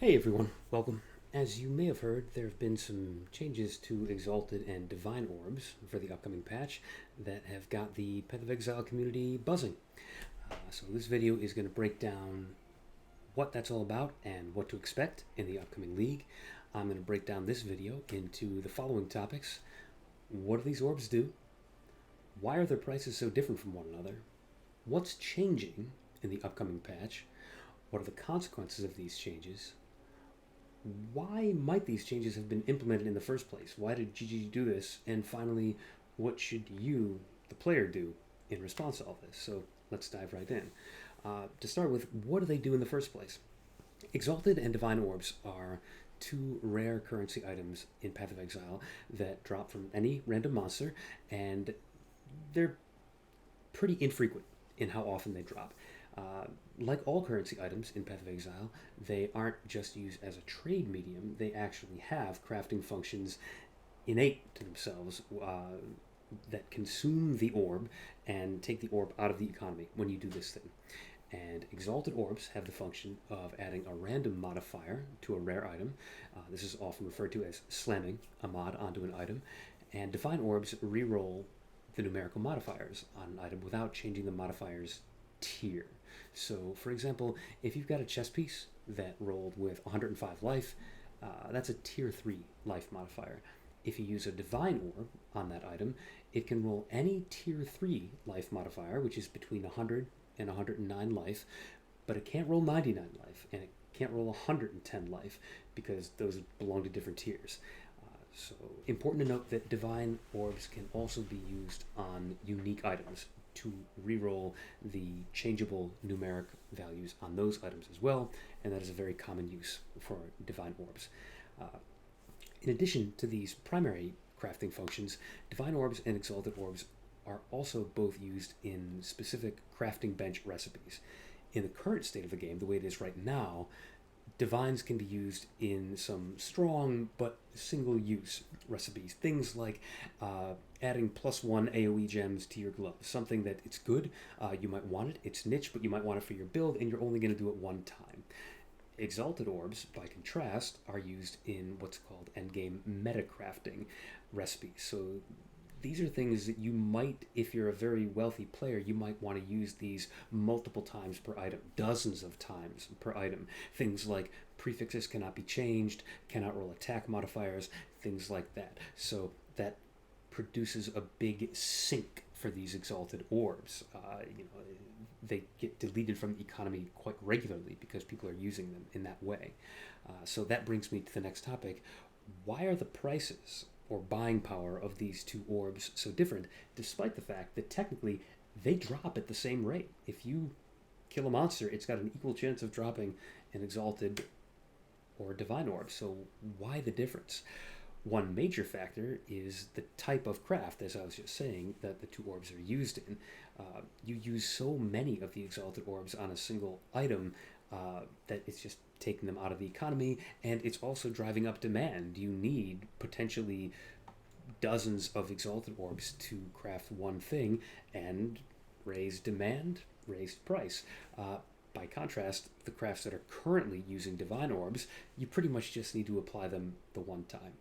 Hey everyone, welcome. As you may have heard, there have been some changes to Exalted and Divine Orbs for the upcoming patch that have got the Path of Exile community buzzing. So this video is going to break down what that's all about and what to expect in the upcoming league. I'm going to break down this video into the following topics. What do these orbs do? Why are their prices so different from one another? What's changing in the upcoming patch? What are the consequences of these changes? Why might these changes have been implemented in the first place? Why did GG do this? And finally, what should you, the player, do in response to all this? So let's dive right in. To start with, what do they do in the first place? Exalted and Divine Orbs are two rare currency items in Path of Exile that drop from any random monster, and they're pretty infrequent in how often they drop. Uh, like all currency items in Path of Exile, they aren't just used as a trade medium, they actually have crafting functions innate to themselves that consume the orb and take the orb out of the economy when you do this thing. And Exalted Orbs have the function of adding a random modifier to a rare item. This is often referred to as slamming a mod onto an item. And Divine Orbs reroll the numerical modifiers on an item without changing the modifier's tier. So, for example, if you've got a chess piece that rolled with 105 life, that's a tier 3 life modifier. If you use a Divine Orb on that item, it can roll any tier 3 life modifier, which is between 100 and 109 life, but it can't roll 99 life, and it can't roll 110 life because those belong to different tiers. So, important to note that Divine Orbs can also be used on unique items to reroll the changeable numeric values on those items as well, and that is a very common use for Divine Orbs. Uh, in addition to these primary crafting functions, Divine Orbs and Exalted Orbs are also both used in specific crafting bench recipes. In the current state of the game, the way it is right now, Divines can be used in some strong but single-use recipes. Things like adding +1 AoE gems to your gloves. Something that it's good, you might want it, it's niche, but you might want it for your build, and you're only going to do it one time. Exalted Orbs, by contrast, are used in what's called endgame meta crafting recipes. So these are things that you might, if you're a very wealthy player, you might want to use these multiple times per item, dozens of times per item. Things like prefixes cannot be changed, cannot roll attack modifiers, things like that. So that produces a big sink for these Exalted Orbs. They get deleted from the economy quite regularly because people are using them in that way. So that brings me to the next topic. Why are the prices or buying power of these two orbs so different, despite the fact that technically they drop at the same rate? If you kill a monster, it's got an equal chance of dropping an Exalted or Divine Orb. So why the difference? One major factor is the type of craft, as I was just saying, that the two orbs are used in. You use so many of the Exalted Orbs on a single item that it's just taking them out of the economy, and it's also driving up demand. You need potentially dozens of Exalted Orbs to craft one thing, and raise demand, raised price. By contrast, the crafts that are currently using Divine Orbs, you pretty much just need to apply them the one time.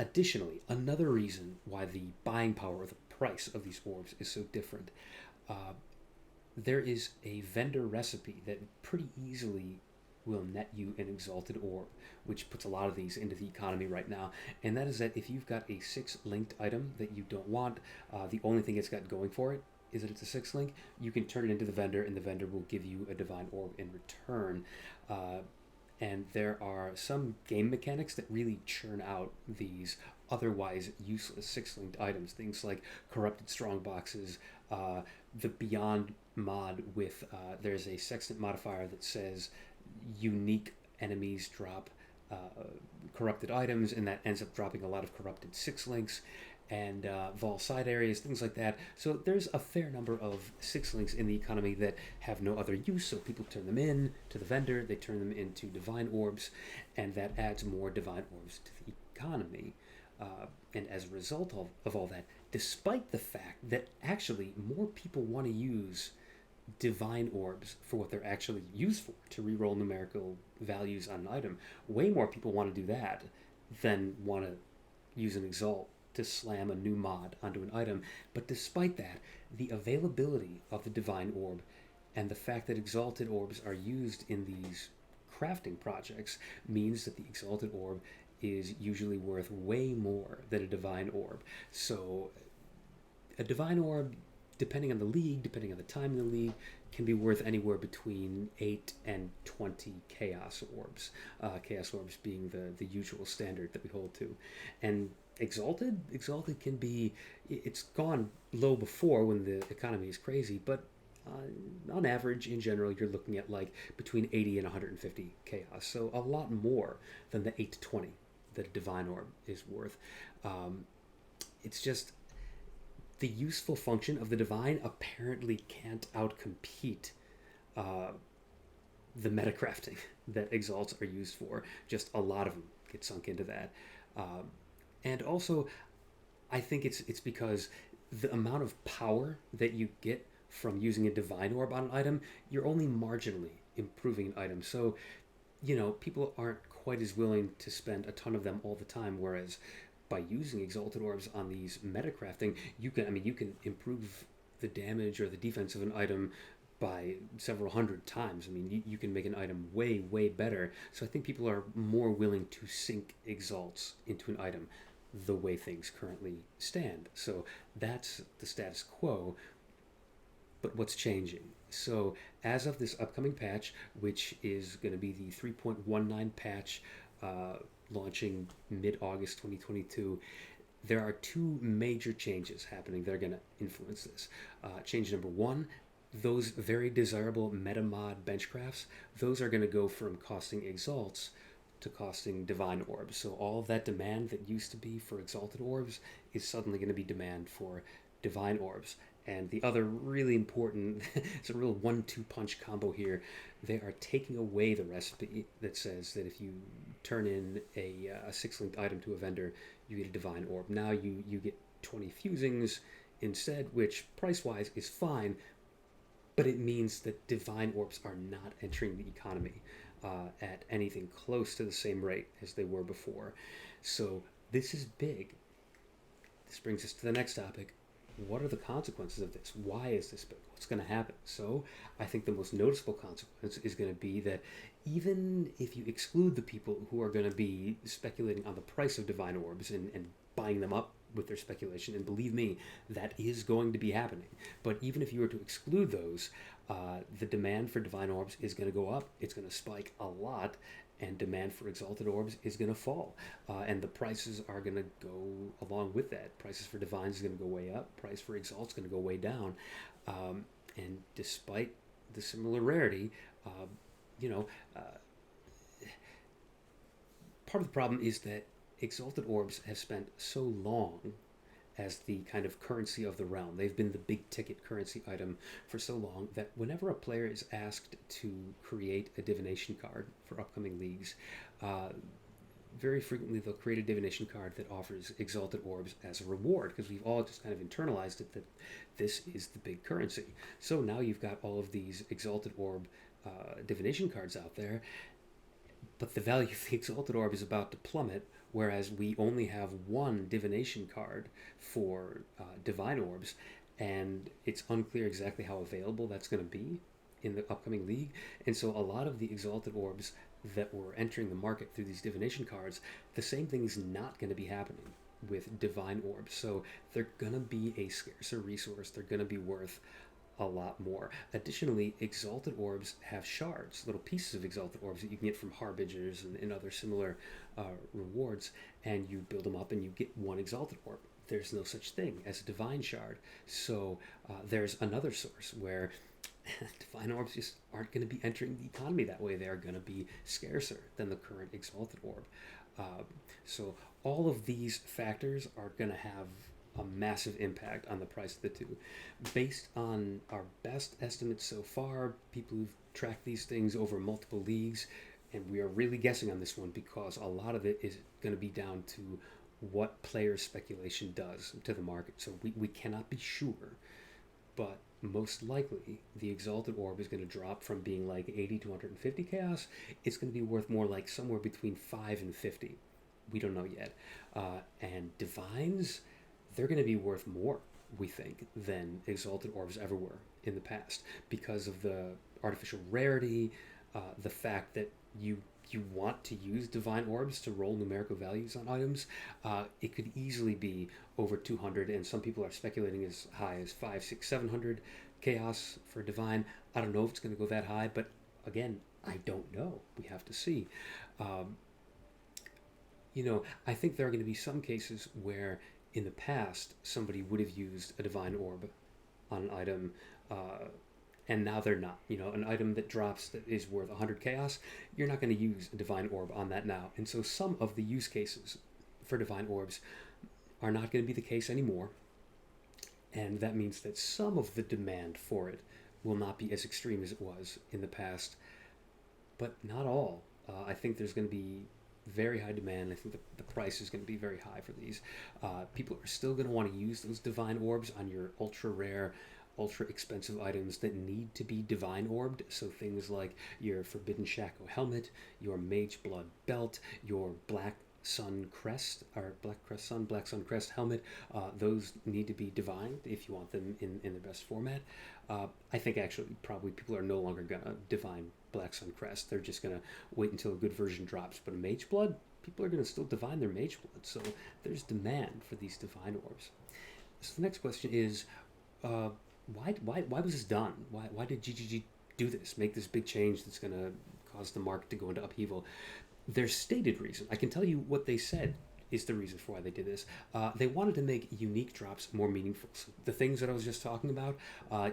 Additionally, another reason why the buying power or the price of these orbs is so different, there is a vendor recipe that pretty easily will net you an Exalted Orb, which puts a lot of these into the economy right now. And that is that if you've got a 6 linked item that you don't want, the only thing it's got going for it is that it's a 6 link, you can turn it into the vendor, and the vendor will give you a Divine Orb in return. And there are some game mechanics that really churn out these otherwise useless 6 linked items. Things like corrupted strong boxes, the Beyond mod with there's a sextant modifier that says unique enemies drop corrupted items, and that ends up dropping a lot of corrupted 6 links, and Vol side areas, things like that. So there's a fair number of 6 links in the economy that have no other use, so people turn them in to the vendor, they turn them into Divine Orbs, and that adds more Divine Orbs to the economy. And as a result of all that, despite the fact that actually more people want to use divine orbs for what they're actually used for, to reroll numerical values on an item. Way more people want to do that than want to use an Exalt to slam a new mod onto an item. But despite that, the availability of the divine orb and the fact that exalted orbs are used in these crafting projects means that the exalted orb is usually worth way more than a divine orb. So a divine orb, depending on the league, depending on the time in the league, can be worth anywhere between 8 and 20 chaos orbs. Chaos orbs being the usual standard that we hold to. And exalted can be, it's gone low before when the economy is crazy, but on average, in general, you're looking at like between 80 and 150 chaos. So a lot more than the 8 to 20 that a divine orb is worth. It's just the useful function of the divine apparently can't outcompete the metacrafting that exalts are used for. Just a lot of them get sunk into that. And also, I think it's because the amount of power that you get from using a divine orb on an item, you're only marginally improving an item. So, people aren't quite as willing to spend a ton of them all the time, whereas by using exalted orbs on these metacrafting, you can improve the damage or the defense of an item by several hundred times. You can make an item way, way better. So I think people are more willing to sink exalts into an item the way things currently stand. So that's the status quo. But what's changing? So as of this upcoming patch, which is going to be the 3.19 patch, launching mid-August 2022, there are two major changes happening that are going to influence this. Change number one, those very desirable metamod benchcrafts, those are going to go from costing exalts to costing divine orbs. So all of that demand that used to be for exalted orbs is suddenly going to be demand for divine orbs. And the other really important, it's a real 1-2 punch combo here. They are taking away the recipe that says that if you turn in a 6-linked item to a vendor, you get a divine orb. Now you get 20 fusings instead, which price-wise is fine, but it means that divine orbs are not entering the economy at anything close to the same rate as they were before. So this is big. This brings us to the next topic. What are the consequences of this? Why is this big? What's going to happen? So I think the most noticeable consequence is going to be that even if you exclude the people who are going to be speculating on the price of divine orbs and buying them up with their speculation, and believe me, that is going to be happening. But even if you were to exclude those, the demand for divine orbs is going to go up. It's going to spike a lot, and demand for exalted orbs is going to fall. And the prices are going to go along with that. Prices for divines is going to go way up. Price for exalts is going to go way down. And despite the similar rarity, part of the problem is that exalted orbs have spent so long as the kind of currency of the realm. They've been the big ticket currency item for so long that whenever a player is asked to create a divination card for upcoming leagues, very frequently they'll create a divination card that offers exalted orbs as a reward, because we've all just kind of internalized it that this is the big currency. So now you've got all of these exalted orb divination cards out there, but the value of the exalted orb is about to plummet, whereas we only have one divination card for divine orbs, and it's unclear exactly how available that's going to be in the upcoming league. And so a lot of the exalted orbs that were entering the market through these divination cards, the same thing is not going to be happening with divine orbs. So they're going to be a scarcer resource. They're going to be worth a lot more. Additionally, exalted orbs have shards, little pieces of exalted orbs that you can get from harbingers and other similar rewards, and you build them up and you get one exalted orb. There's no such thing as a divine shard. So there's another source where divine orbs just aren't going to be entering the economy that way. They are going to be scarcer than the current exalted orb. So all of these factors are going to have a massive impact on the price of the two. Based on our best estimates so far, people who've tracked these things over multiple leagues, and we are really guessing on this one because a lot of it is going to be down to what player speculation does to the market. So we cannot be sure, but most likely the Exalted Orb is going to drop from being like 80 to 150 chaos. It's going to be worth more like somewhere between 5 and 50. We don't know yet. And Divines, they're going to be worth more, we think, than Exalted Orbs ever were in the past because of the artificial rarity, the fact that you want to use divine orbs to roll numerical values on items. It could easily be over 200, and some people are speculating as high as 5, 6, 700 chaos for divine. I don't know if it's going to go that high, but again, I don't know. We have to see. Um, I think there are going to be some cases where in the past somebody would have used a divine orb on an item, and now they're not. An item that drops that is worth 100 chaos, you're not going to use a divine orb on that now. And so some of the use cases for divine orbs are not going to be the case anymore. And that means that some of the demand for it will not be as extreme as it was in the past, but not all. I think there's going to be very high demand. I think the price is going to be very high for these. People are still going to want to use those divine orbs on your ultra rare, ultra expensive items that need to be divine orbed. So things like your Forbidden Shackle helmet, your Mage Blood belt, your Black Sun crest, or Black Sun crest helmet. Those need to be divine if you want them in their best format. I think actually probably people are no longer gonna divine Black Sun crest. They're just gonna wait until a good version drops. But a Mage Blood, people are gonna still divine their Mage Blood. So there's demand for these divine orbs. So the next question is, why was this done? Why did GGG do this? Make this big change that's gonna cause the market to go into upheaval? Their stated reason, I can tell you what they said is the reason for why they did this. They wanted to make unique drops more meaningful. So the things that I was just talking about,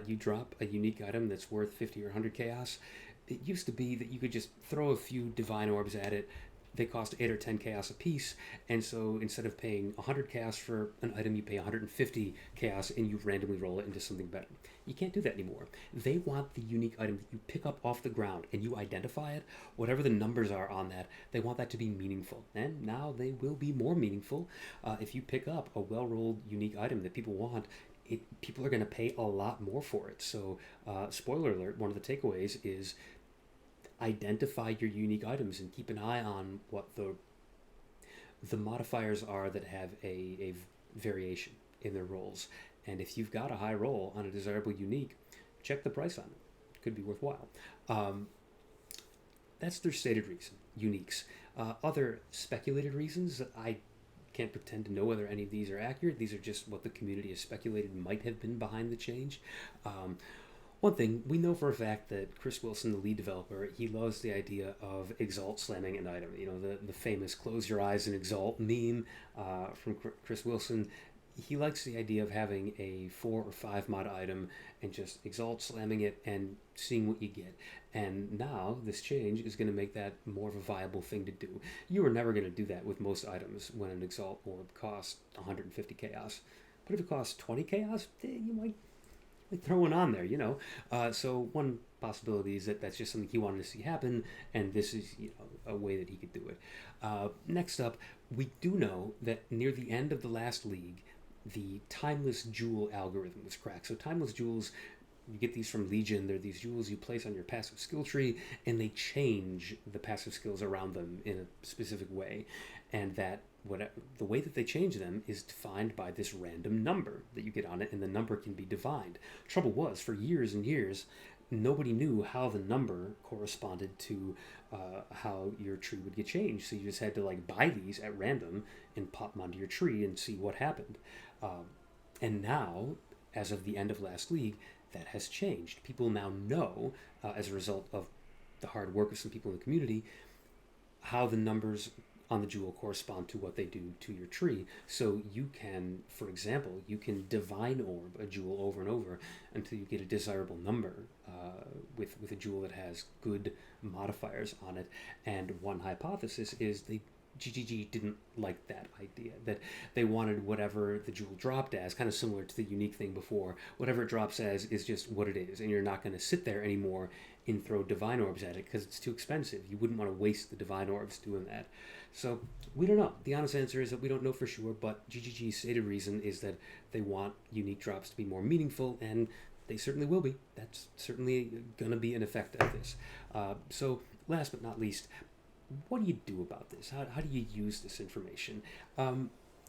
you drop a unique item that's worth 50 or 100 chaos. It used to be that you could just throw a few divine orbs at it. They cost 8 or 10 chaos a piece, and so instead of paying 100 chaos for an item, you pay 150 chaos and you randomly roll it into something better. You can't do that anymore. They want the unique item that you pick up off the ground and you identify it, whatever the numbers are on that, they want that to be meaningful. And now they will be more meaningful. If you pick up a well-rolled unique item that people want, people are going to pay a lot more for it. So, spoiler alert, one of the takeaways is identify your unique items and keep an eye on what the modifiers are that have a variation in their rolls. And if you've got a high roll on a desirable unique, check the price on it. It could be worthwhile. That's their stated reason, uniques. Other speculated reasons that I can't pretend to know whether any of these are accurate. These are just what the community has speculated might have been behind the change. One thing, we know for a fact that Chris Wilson, the lead developer, he loves the idea of Exalt slamming an item. The famous close your eyes and Exalt meme from Chris Wilson. He likes the idea of having a 4 or 5 mod item and just Exalt slamming it and seeing what you get. And now this change is going to make that more of a viable thing to do. You are never going to do that with most items when an Exalt orb costs 150 chaos. But if it costs 20 chaos, you might throw one on there, So one possibility is that that's just something he wanted to see happen, and this is a way that he could do it. Next up, we do know that near the end of the last league, the Timeless Jewel algorithm was cracked. So Timeless Jewels, you get these from Legion. They're these jewels you place on your passive skill tree, and they change the passive skills around them in a specific way. And that the way that they change them is defined by this random number that you get on it, and the number can be divined. Trouble was, for years and years, nobody knew how the number corresponded to how your tree would get changed. So you just had to buy these at random and pop them onto your tree and see what happened. And now, as of the end of last league, that has changed. People now know, as a result of the hard work of some people in the community, how the numbers on the jewel correspond to what they do to your tree. So you can, for example, divine orb a jewel over and over until you get a desirable number with a jewel that has good modifiers on it. And one hypothesis is GGG didn't like that idea, that they wanted whatever the jewel dropped as, kind of similar to the unique thing before. Whatever it drops as is just what it is, and you're not going to sit there anymore and throw divine orbs at it because it's too expensive. You wouldn't want to waste the divine orbs doing that. So we don't know. The honest answer is that we don't know for sure, but GGG's stated reason is that they want unique drops to be more meaningful, and They certainly will be. That's certainly going to be an effect of this. So, last but not least, what do you do about this? How do you use this information?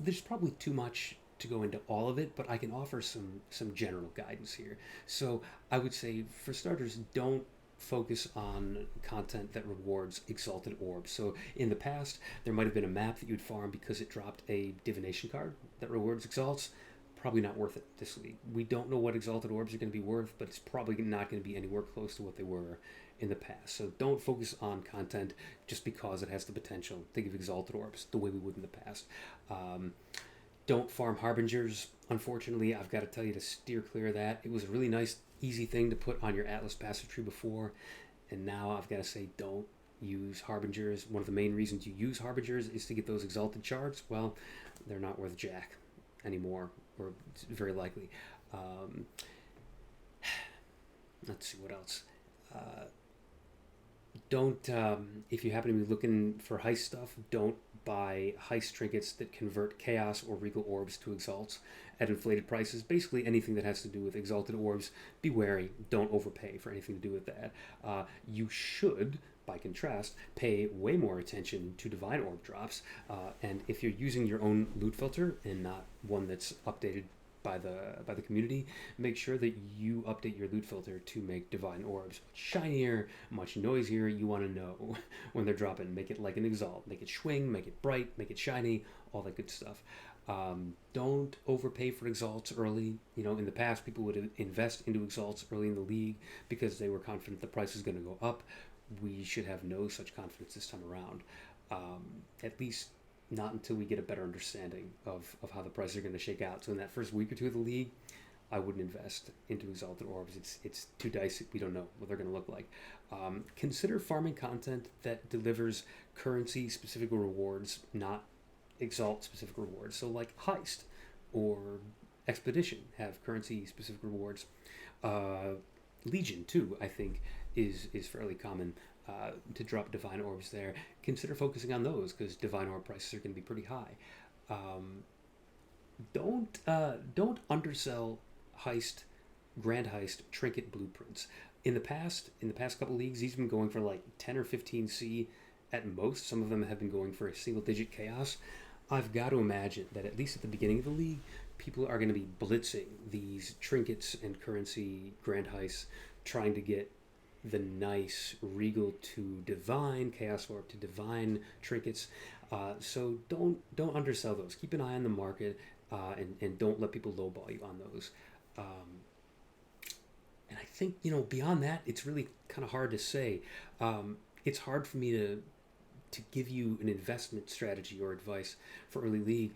There's probably too much to go into all of it, but I can offer some general guidance here. So I would say, for starters, don't focus on content that rewards exalted orbs. So in the past, there might have been a map that you'd farm because it dropped a divination card that rewards exalts. Probably not worth it this league. We don't know what exalted orbs are going to be worth, but it's probably not going to be anywhere close to what they were in the past. So don't focus on content just because it has the potential to give exalted orbs the way we would in the past. Don't farm harbingers. Unfortunately, I've got to tell you to steer clear of that. It was a really nice, easy thing to put on your Atlas passive tree before, and now I've got to say don't use harbingers. One of the main reasons you use harbingers is to get those exalted shards. Well, they're not worth jack anymore, or very likely. Let's see what else. Don't if you happen to be looking for heist stuff, don't buy heist trinkets that convert chaos or regal orbs to exalts at inflated prices. Basically anything that has to do with exalted orbs, be wary. Don't overpay for anything to do with that. You should, by contrast, pay way more attention to divine orb drops, and if you're using your own loot filter and not one that's updated by the community, make sure that you update your loot filter to make divine orbs much shinier, much noisier. You want to know when they're dropping. Make it like an exalt. Make it swing, make it bright, make it shiny, all that good stuff. Don't overpay for exalts early. In the past, people would invest into exalts early in the league because they were confident the price is going to go up. We should have no such confidence this time around. At least not until we get a better understanding of how the prices are going to shake out. So in that first week or two of the league, I wouldn't invest into exalted orbs. It's too dicey. We don't know what they're going to look like. Consider farming content that delivers currency specific rewards, not exalt specific rewards. So like heist or expedition have currency specific rewards. Legion too, I think, is fairly common. To drop divine orbs there. Consider focusing on those because divine orb prices are going to be pretty high. Don't undersell heist, grand heist, trinket blueprints. In the past couple leagues, these have been going for like 10 or 15 C at most. Some of them have been going for a single digit chaos. I've got to imagine that at least at the beginning of the league, people are going to be blitzing these trinkets and currency grand heists, trying to get the nice regal to divine, chaos orb to divine trinkets. So don't undersell those. Keep an eye on the market, and don't let people lowball you on those. And I think beyond that, it's really kind of hard to say. It's hard for me to give you an investment strategy or advice for early league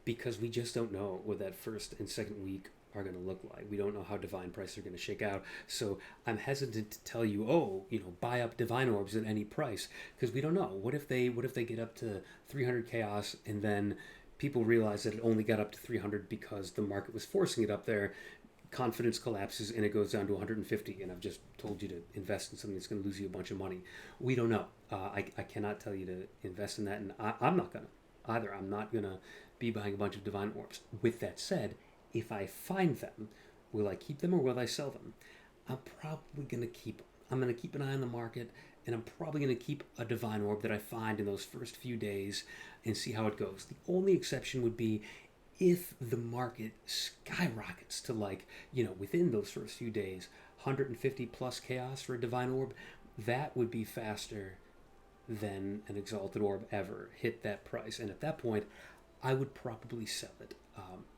because we just don't know what that first and second week are going to look like. We don't know how divine prices are going to shake out. So I'm hesitant to tell you, buy up divine orbs at any price, because we don't know. What if they get up to 300 chaos and then people realize that it only got up to 300 because the market was forcing it up there. Confidence collapses and it goes down to 150, and I've just told you to invest in something that's going to lose you a bunch of money. We don't know. I cannot tell you to invest in that, and I'm not going to either. I'm not going to be buying a bunch of divine orbs. With that said, if I find them, will I keep them or will I sell them? I'm probably going to keep them. I'm going to keep an eye on the market, and I'm probably going to keep a divine orb that I find in those first few days and see how it goes. The only exception would be if the market skyrockets to within those first few days, 150 plus chaos for a divine orb. That would be faster than an exalted orb ever hit that price. And at that point, I would probably sell it.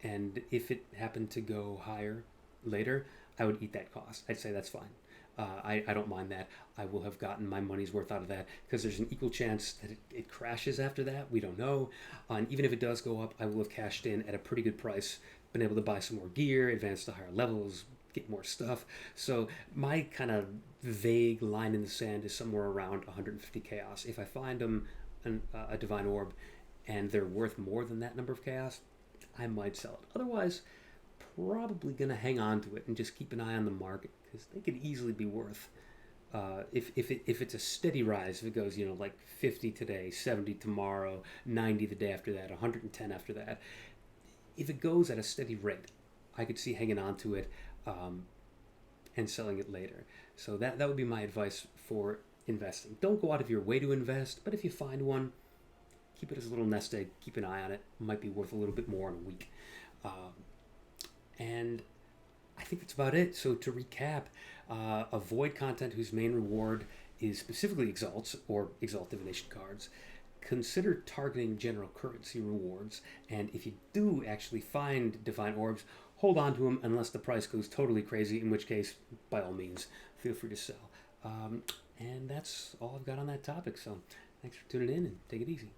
And if it happened to go higher later, I would eat that cost. I'd say that's fine. I don't mind that. I will have gotten my money's worth out of that because there's an equal chance that it crashes after that. We don't know. And even if it does go up, I will have cashed in at a pretty good price, been able to buy some more gear, advance to higher levels, get more stuff. So my kind of vague line in the sand is somewhere around 150 chaos. If I find them a divine orb and they're worth more than that number of chaos, I might sell it. Otherwise, probably going to hang on to it and just keep an eye on the market because they could easily be worth, if it's a steady rise, if it goes, 50 today, 70 tomorrow, 90 the day after that, 110 after that. If it goes at a steady rate, I could see hanging on to it. and selling it later. So that would be my advice for investing. Don't go out of your way to invest, but if you find one, keep it as a little nest egg. Keep an eye on it. It might be worth a little bit more in a week. And I think that's about it. So to recap, avoid content whose main reward is specifically Exalts or Exalt Divination cards. Consider targeting general currency rewards, and if you do actually find Divine Orbs, hold on to them unless the price goes totally crazy, in which case, by all means, feel free to sell. And that's all I've got on that topic, so thanks for tuning in, and take it easy.